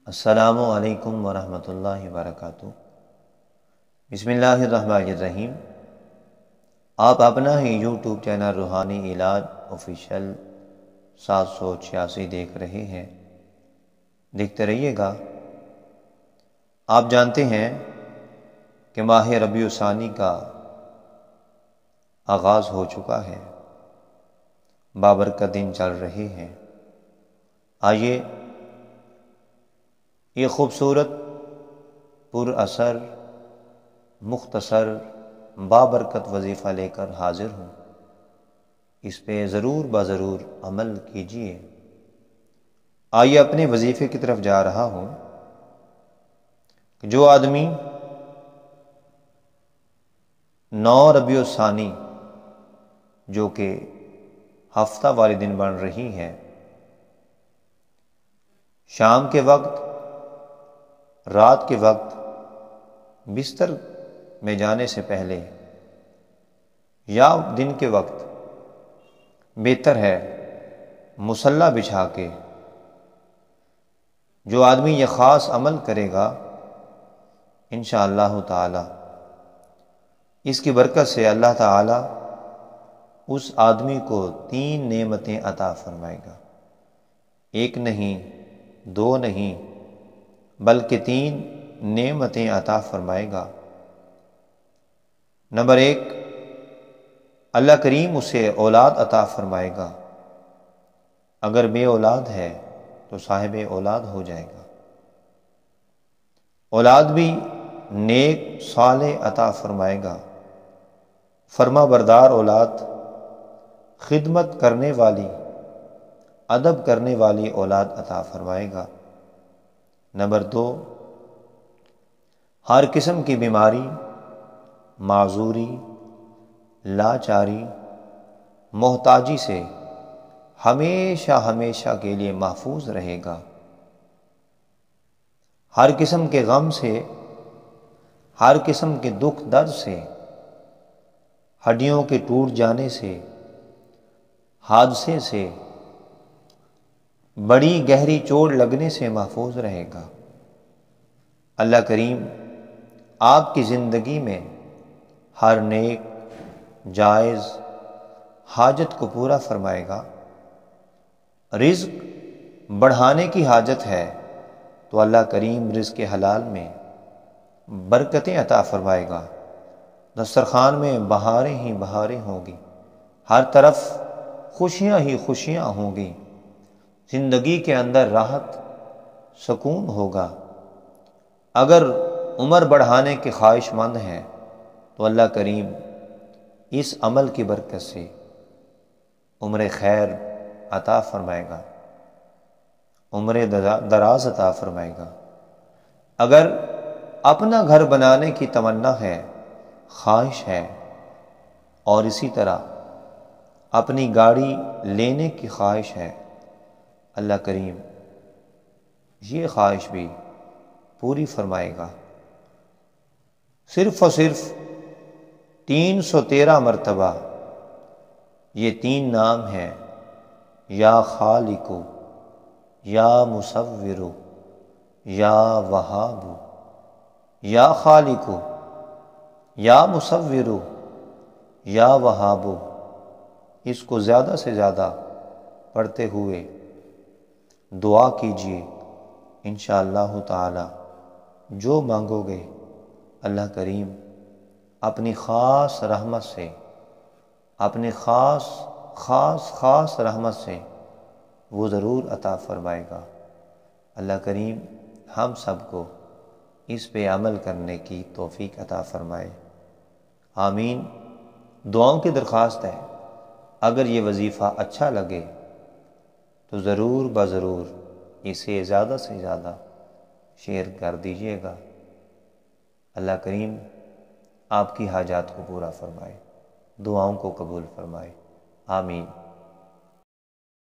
السلام علیکم ورحمۃ اللہ وبرکاتہ۔ بسم اللہ الرحمن الرحیم۔ آپ اپنا ہی یوٹیوب چینل روحانی علاج آفیشیل 786 دیکھ رہے ہیں، دیکھتے رہیے گا۔ آپ جانتے ہیں کہ ماہ ربیع الثانی کا آغاز ہو چکا ہے، بابرکت دن چل رہے ہیں۔ آئیے یہ خوبصورت، پر اثر، مختصر، بابرکت وظیفہ لے کر حاضر ہوں، اس پہ ضرور بضرور عمل کیجیے۔ آئیے اپنے وظیفے کی طرف جا رہا ہوں کہ جو آدمی 9 ربیع الثانی جو کہ ہفتہ والے دن بن رہی ہے، شام کے وقت، رات کے وقت بستر میں جانے سے پہلے یا دن کے وقت بہتر ہے مصلی بچھا کے جو آدمی یہ خاص عمل کرے گا، انشاءاللہ تعالی اس کی برکت سے اللہ تعالی اس آدمی کو 3 نعمتیں عطا فرمائے گا۔ 1 نہیں، 2 نہیں، بلکہ 3 نعمتیں عطا فرمائے گا۔ نمبر 1، اللہ کریم اسے اولاد عطا فرمائے گا۔ اگر بے اولاد ہے تو صاحب اولاد ہو جائے گا۔ اولاد بھی نیک صالح عطا فرمائے گا، فرما بردار اولاد، خدمت کرنے والی، ادب کرنے والی اولاد عطا فرمائے گا۔ نمبر 2، ہر قسم کی بیماری، معذوری، لاچاری، محتاجی سے ہمیشہ ہمیشہ کے لیے محفوظ رہے گا۔ ہر قسم کے غم سے، ہر قسم کے دکھ درد سے، ہڈیوں کے ٹوٹ جانے سے، حادثے سے، بڑی گہری چوٹ لگنے سے محفوظ رہے گا۔ اللہ کریم آپ کی زندگی میں ہر نیک جائز حاجت کو پورا فرمائے گا۔ رزق بڑھانے کی حاجت ہے تو اللہ کریم رزق حلال میں برکتیں عطا فرمائے گا۔ دسترخوان میں بہاریں ہی بہاریں ہوں گی، ہر طرف خوشیاں ہی خوشیاں ہوں گی، زندگی کے اندر راحت سکون ہوگا۔ اگر عمر بڑھانے کے خواہش مند ہیں تو اللہ کریم اس عمل کی برکت سے عمر خیر عطا فرمائے گا، عمر دراز عطا فرمائے گا۔ اگر اپنا گھر بنانے کی تمنا ہے، خواہش ہے، اور اسی طرح اپنی گاڑی لینے کی خواہش ہے، اللہ کریم یہ خواہش بھی پوری فرمائے گا۔ صرف اور صرف 313 مرتبہ یہ 3 نام ہیں، یا خالق، یا مصور، یا وہاب۔ یا خالق، یا مصور، یا وہاب، اس کو زیادہ سے زیادہ پڑھتے ہوئے دعا کیجیے۔ انشاءاللہ تعالی جو مانگو گے اللہ کریم اپنی خاص رحمت سے، اپنی خاص خاص خاص رحمت سے وہ ضرور عطا فرمائے گا۔ اللہ کریم ہم سب کو اس پہ عمل کرنے کی توفیق عطا فرمائے، آمین۔ دعاؤں کی درخواست ہے، اگر یہ وظیفہ اچھا لگے تو ضرور بضرور اسے زیادہ سے زیادہ شیئر کر دیجیے گا۔ اللہ کریم آپ کی حاجات کو پورا فرمائے، دعاؤں کو قبول فرمائے، آمین۔